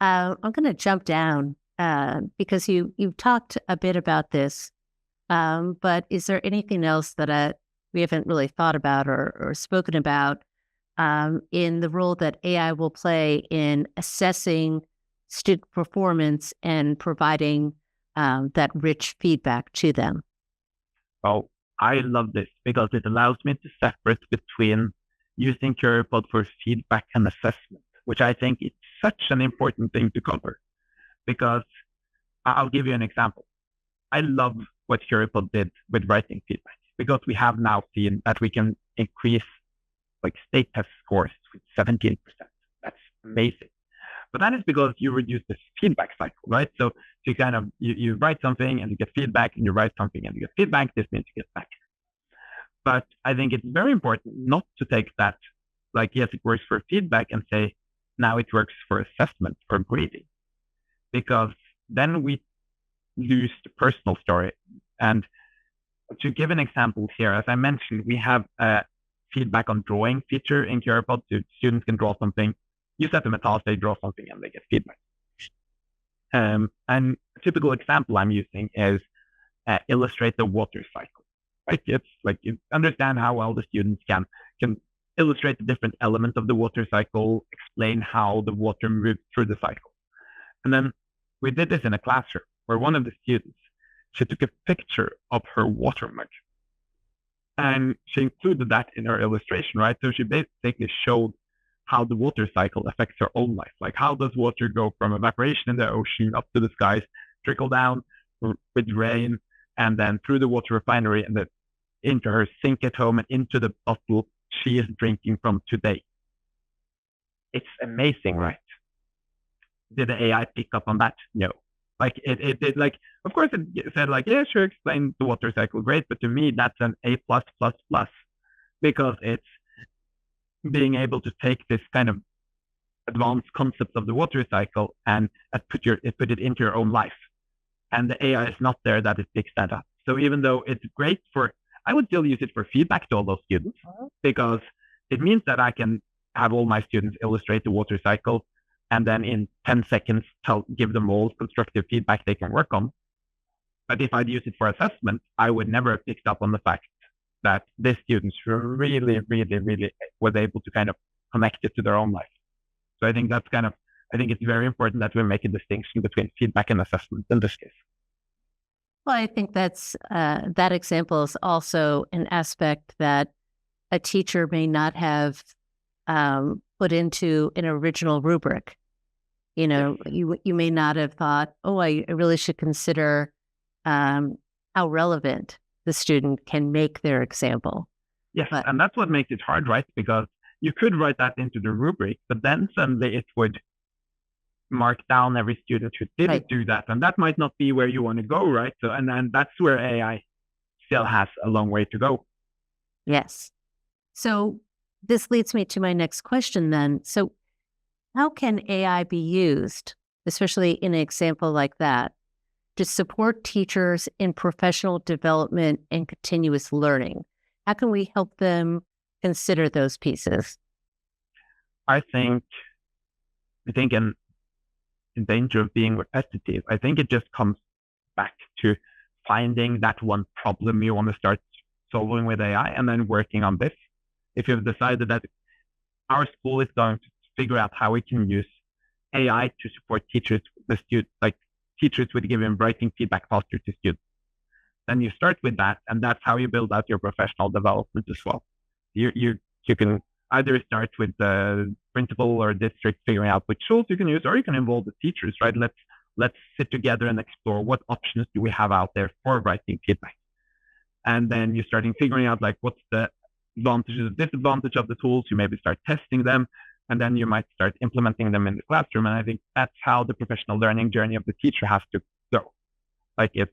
I'm going to jump down because you've talked a bit about this, but is there anything else that we haven't really thought about or spoken about in the role that AI will play in assessing student performance and providing that rich feedback to them? Well, I love this because it allows me to separate between using Curipod for feedback and assessment, which I think is such an important thing to cover. Because I'll give you an example. I love what Curipod did with writing feedback because we have now seen that we can increase like state test scores with 17%. That's amazing. But that is because you reduce the feedback cycle, right? So you kind of, you write something and you get feedback, and you write something and you get feedback. This means you get back. But I think it's very important not to take that, like, yes, it works for feedback, and say, now it works for assessment or grading. Because then we lose the personal story. And to give an example here, as I mentioned, we have a feedback on drawing feature in Curipod, so students can draw something. You set them a task, they draw something, and they get feedback. And a typical example I'm using is illustrate the water cycle. Right? It's like you understand how well the students can illustrate the different elements of the water cycle, explain how the water moves through the cycle. And then we did this in a classroom where one of the students, she took a picture of her water mug. And she included that in her illustration, right? So she basically showed how the water cycle affects her own life. Like, how does water go from evaporation in the ocean up to the skies, trickle down with rain, and then through the water refinery, and then into her sink at home and into the bottle she is drinking from today. It's amazing, right? Did the AI pick up on that? No. Like it did, like, of course it said like, yeah, sure, explain the water cycle, great. But to me, that's an A+++, because it's being able to take this kind of advanced concepts of the water cycle and put it into your own life. And the AI is not there that it picks that up. So even though it's great I would still use it for feedback to all those students, because it means that I can have all my students illustrate the water cycle, and then in 10 seconds, give them all constructive feedback they can work on. But if I'd use it for assessment, I would never have picked up on the fact that this students really, really, really was able to kind of connect it to their own life. So I think I think it's very important that we make a distinction between feedback and assessment in this case. Well, I think that's that example is also an aspect that a teacher may not have put into an original rubric. You know, you may not have thought, oh, I really should consider how relevant the student can make their example. Yes, and that's what makes it hard, right? Because you could write that into the rubric, but then suddenly it would mark down every student who didn't do that. And that might not be where you want to go, right? So, and that's where AI still has a long way to go. Yes. So this leads me to my next question then. So how can AI be used, especially in an example like that, to support teachers in professional development and continuous learning? How can we help them consider those pieces? I think in danger of being repetitive, I think it just comes back to finding that one problem you want to start solving with AI, and then working on this. If you've decided that our school is going to figure out how we can use AI to support teachers, teachers with giving writing feedback faster to students, then you start with that, and that's how you build out your professional development as well. You can either start with the principal or district figuring out which tools you can use, or you can involve the teachers, right? Let's sit together and explore what options do we have out there for writing feedback. And then you're starting figuring out like what's the advantages and disadvantage of the tools. You maybe start testing them, and then you might start implementing them in the classroom. And I think that's how the professional learning journey of the teacher has to go. Like it's,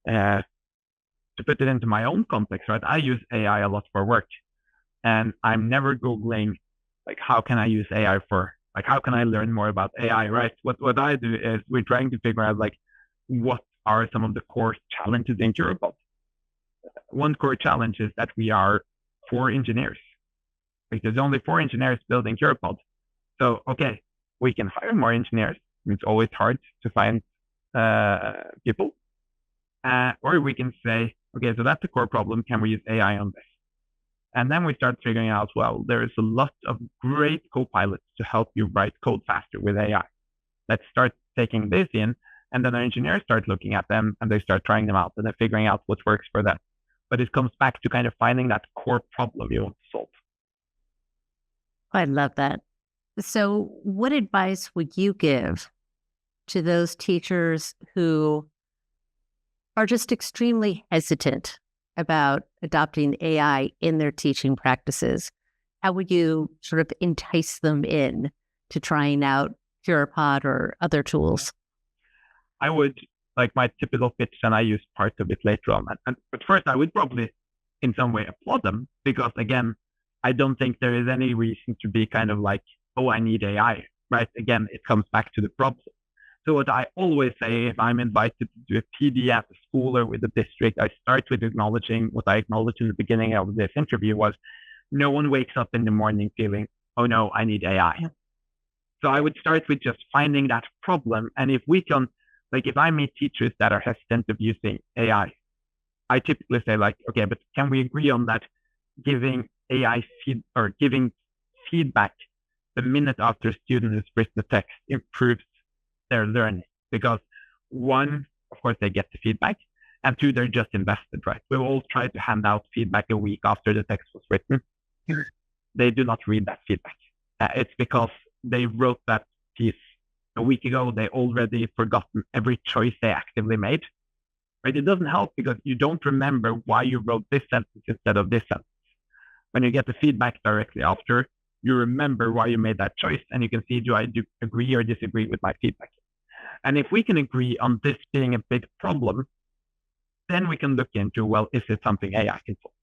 to put it into my own context, right? I use AI a lot for work, and I'm never Googling, like, how can I use AI for, like, how can I learn more about AI, right? What I do is we're trying to figure out, like, what are some of the core challenges in Curipod? One core challenge is that we are 4 engineers. Like, there's only 4 engineers building Curipod. So, okay, we can hire more engineers. It's always hard to find people. Or we can say, okay, so that's the core problem. Can we use AI on this? And then we start figuring out, well, there is a lot of great co-pilots to help you write code faster with AI. Let's start taking this in. And then our engineers start looking at them and they start trying them out and they're figuring out what works for them. But it comes back to kind of finding that core problem you want to solve. I love that. So what advice would you give to those teachers who are just extremely hesitant about adopting AI in their teaching practices? How would you sort of entice them in to trying out Curipod or other tools? I would, like my typical pitch, and I use part of it later on. But first, I would probably in some way applaud them because, again, I don't think there is any reason to be kind of like, oh, I need AI, right? Again, it comes back to the problem. So what I always say, if I'm invited to do a PD at the school or with the district, I start with acknowledging what I acknowledged in the beginning of this interview was, no one wakes up in the morning feeling, oh no, I need AI. So I would start with just finding that problem. And if we can, like if I meet teachers that are hesitant of using AI, I typically say like, okay, but can we agree on that giving AI giving feedback the minute after a student has written the text improves their learning? Because one, of course, they get the feedback, and two, they're just invested, right? We all try to hand out feedback a week after the text was written. They do not read that feedback. It's because they wrote that piece a week ago. They already forgotten every choice they actively made, right? It doesn't help because you don't remember why you wrote this sentence instead of this sentence. When you get the feedback directly after, you remember why you made that choice, and you can see, do I agree or disagree with my feedback? And if we can agree on this being a big problem, then we can look into, well, is it something AI can solve?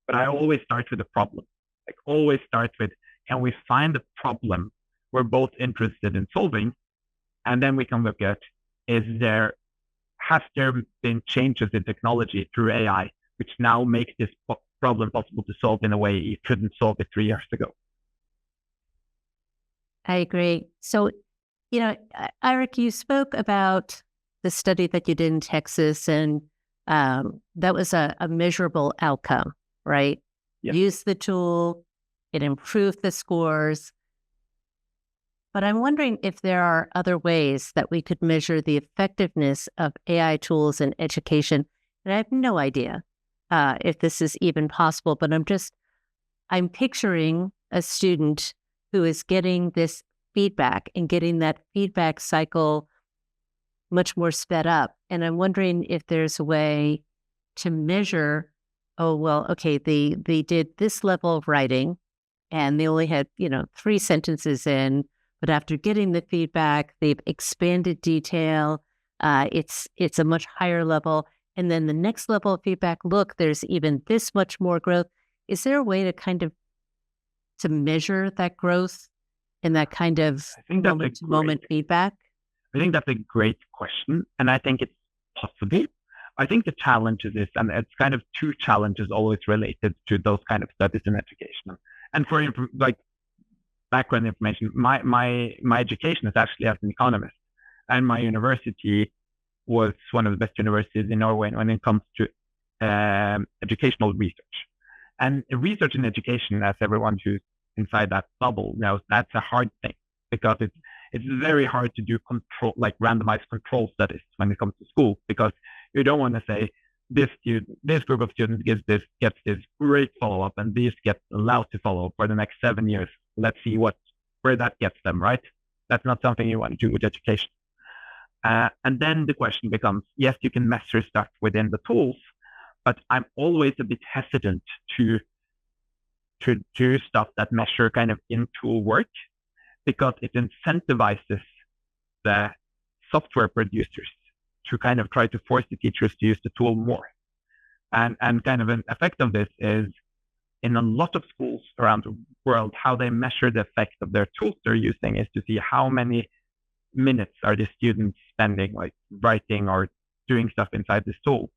But I always start with a problem. Like always start with, can we find a problem we're both interested in solving? And then we can look at, has there been changes in technology through AI, which now make this problem possible to solve in a way you couldn't solve it 3 years ago? I agree. So, Eirik, you spoke about the study that you did in Texas, and that was a measurable outcome, right? Yep. Use the tool, it improved the scores. But I'm wondering if there are other ways that we could measure the effectiveness of AI tools in education. And I have no idea if this is even possible, but I'm picturing a student who is getting this feedback and getting that feedback cycle much more sped up. And I'm wondering if there's a way to measure, oh, well, okay, they did this level of writing and they only had, 3 sentences in, but after getting the feedback, they've expanded detail. It's a much higher level. And then the next level of feedback, look, there's even this much more growth. Is there a way to kind of to measure that growth and that kind of moment-to-moment feedback? I think that's a great question, and I think it's possible. I think the challenge is this, and it's kind of 2 challenges always related to those kind of studies in education. And for like background information, my education is actually as an economist, and my university was one of the best universities in Norway when it comes to educational research. And research in education, as everyone who's inside that bubble knows, that's a hard thing because it's very hard to do randomized control studies when it comes to school, because you don't want to say this group of students gets this great follow-up and these get allowed to follow up for the next 7 years. Let's see where that gets them, right? That's not something you want to do with education. And then the question becomes, yes, you can measure stuff within the tools, but I'm always a bit hesitant to do stuff that measure kind of in-tool work, because it incentivizes the software producers to kind of try to force the teachers to use the tool more. And kind of an effect of this is, in a lot of schools around the world, how they measure the effect of their tools they're using is to see how many minutes are the students spending like writing or doing stuff inside this tool,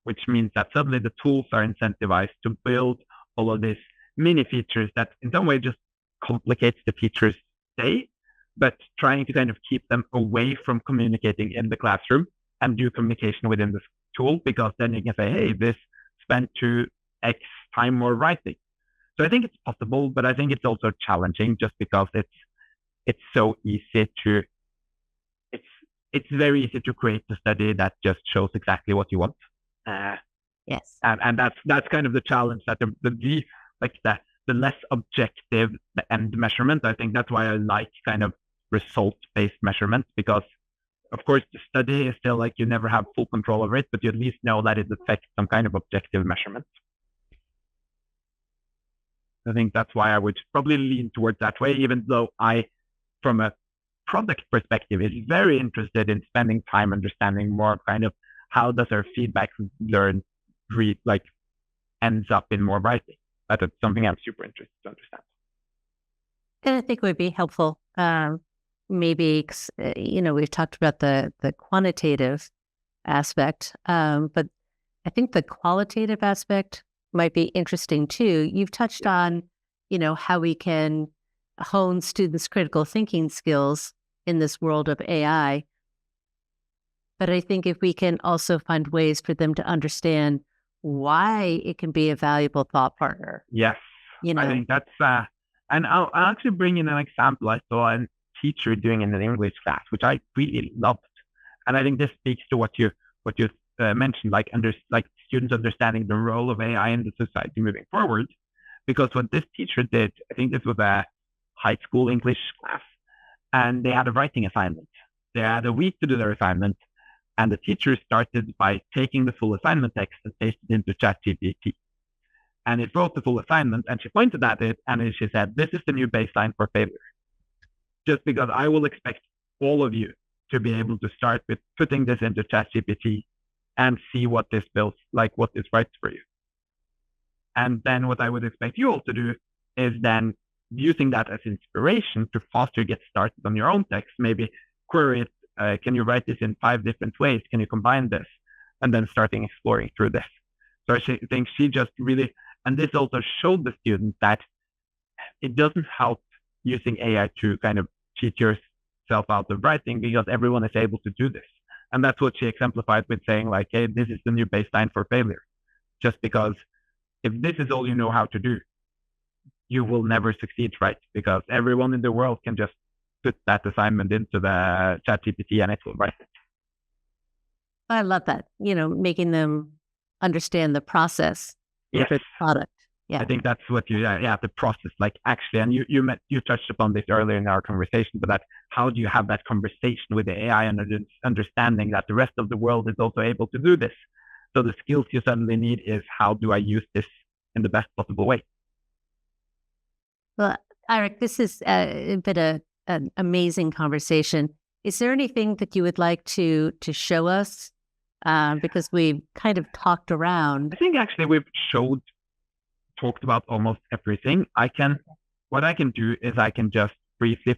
which means that suddenly the tools are incentivized to build all of these mini features that in some way just complicates the teacher's day, but trying to kind of keep them away from communicating in the classroom and do communication within the tool, because then you can say, hey, this spent to X time more writing. So I think it's possible, but I think it's also challenging just because it's so easy to it's very easy to create a study that just shows exactly what you want. Yes. And that's kind of the challenge, that the less objective the end measurement. I think that's why I like kind of result-based measurements, because of course the study is still like you never have full control over it, but you at least know that it affects some kind of objective measurement. I think that's why I would probably lean towards that way, even though I, from a product perspective, is very interested in spending time understanding more kind of how does our feedback learn ends up in more writing. That's something I'm super interested to understand. And I think it would be helpful. Maybe, we've talked about the quantitative aspect, but I think the qualitative aspect might be interesting too. You've touched on, how we can hone students' critical thinking skills in this world of AI. But I think if we can also find ways for them to understand why it can be a valuable thought partner. Yes, I think that's, and I'll actually bring in an example I saw a teacher doing in an English class, which I really loved. And I think this speaks to what you mentioned, like students understanding the role of AI in the society moving forward. Because what this teacher did, I think this was a high school English class, and they had a writing assignment. They had a week to do their assignment, and the teacher started by taking the full assignment text and pasted it into ChatGPT. And it wrote the full assignment, and she pointed at it, and she said, "This is the new baseline for failure." Just because I will expect all of you to be able to start with putting this into ChatGPT and see what this builds, like what this writes for you. And then what I would expect you all to do is then using that as inspiration to faster get started on your own text, maybe query it. Can you write this in 5 different ways? Can you combine this? And then starting exploring through this. So I think she just really, and this also showed the students that it doesn't help using AI to kind of cheat yourself out of writing, because everyone is able to do this. And that's what she exemplified with saying, like, hey, this is the new baseline for failure. Just because if this is all you know how to do, you will never succeed, right? Because everyone in the world can just put that assignment into the ChatGPT and it will write it. I love that, making them understand the process of the product. Yeah, I think that's what the process, like actually, and you touched upon this earlier in our conversation, but that how do you have that conversation with the AI and understanding that the rest of the world is also able to do this? So the skills you suddenly need is how do I use this in the best possible way? Well, Eirik, this has been an amazing conversation. Is there anything that you would like to show us? Because we've kind of talked around. I think actually we've talked about almost everything. What I can do is I can just briefly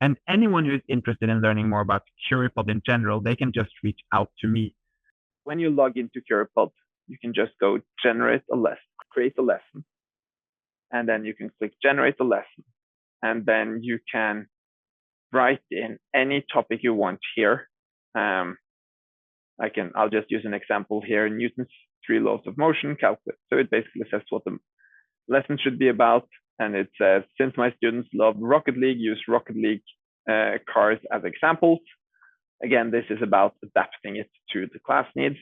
and anyone who's interested in learning more about Curipod in general, they can just reach out to me. When you log into Curipod, you can just go create a lesson, and then you can click generate a lesson, and then you can write in any topic you want here. I'll just use an example here, Newton's 3 laws of motion calculate. So it basically says what the lesson should be about. And it says, since my students love Rocket League, use Rocket League cars as examples. Again, this is about adapting it to the class needs.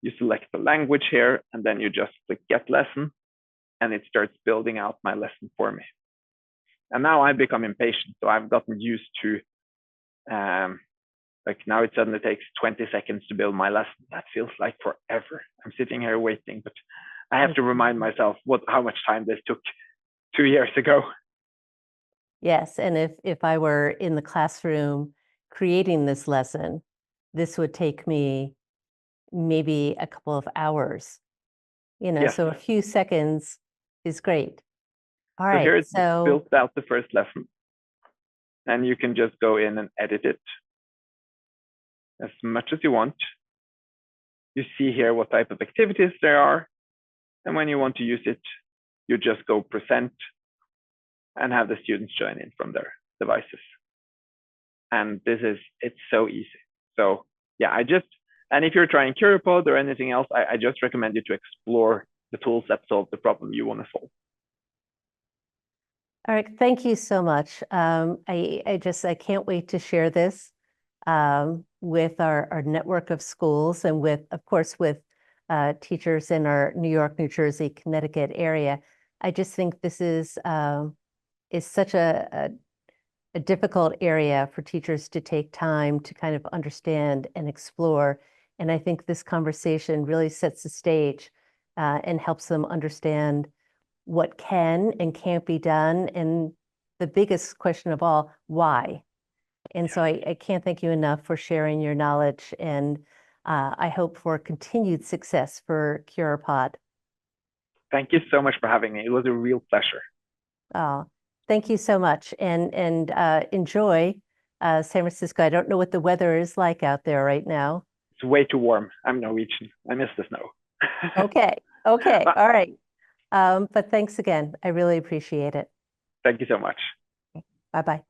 You select the language here, and then you just click get lesson, and it starts building out my lesson for me. And now I've become impatient. So I've gotten used to, now it suddenly takes 20 seconds to build my lesson. That feels like forever. I'm sitting here waiting, but I have to remind myself how much time this took 2 years ago. Yes, and if I were in the classroom creating this lesson, this would take me maybe a couple of hours. Yes. So a few seconds is great. All So right. here it's built out the first lesson, and you can just go in and edit it as much as you want. You see here what type of activities there are, and when you want to use it, you just go present and have the students join in from their devices. And it's so easy. So yeah, and if you're trying Curipod or anything else, I just recommend you to explore the tools that solve the problem you want to solve. Eirik, thank you so much. I can't wait to share this with our network of schools and of course, with teachers in our New York, New Jersey, Connecticut area. I just think this is such a difficult area for teachers to take time to kind of understand and explore. And I think this conversation really sets the stage and helps them understand what can and can't be done. And the biggest question of all, why? And so I can't thank you enough for sharing your knowledge. And I hope for continued success for Curipod. Thank you so much for having me. It was a real pleasure. Oh, thank you so much. And enjoy San Francisco. I don't know what the weather is like out there right now. It's way too warm. I'm Norwegian. I miss the snow. Okay. All right. But thanks again. I really appreciate it. Thank you so much. Bye-bye.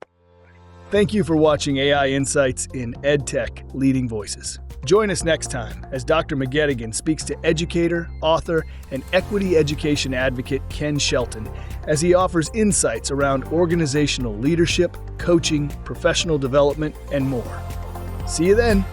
Thank you for watching AI Insights in EdTech Leading Voices. Join us next time as Dr. McGettigan speaks to educator, author, and equity education advocate Ken Shelton as he offers insights around organizational leadership, coaching, professional development, and more. See you then.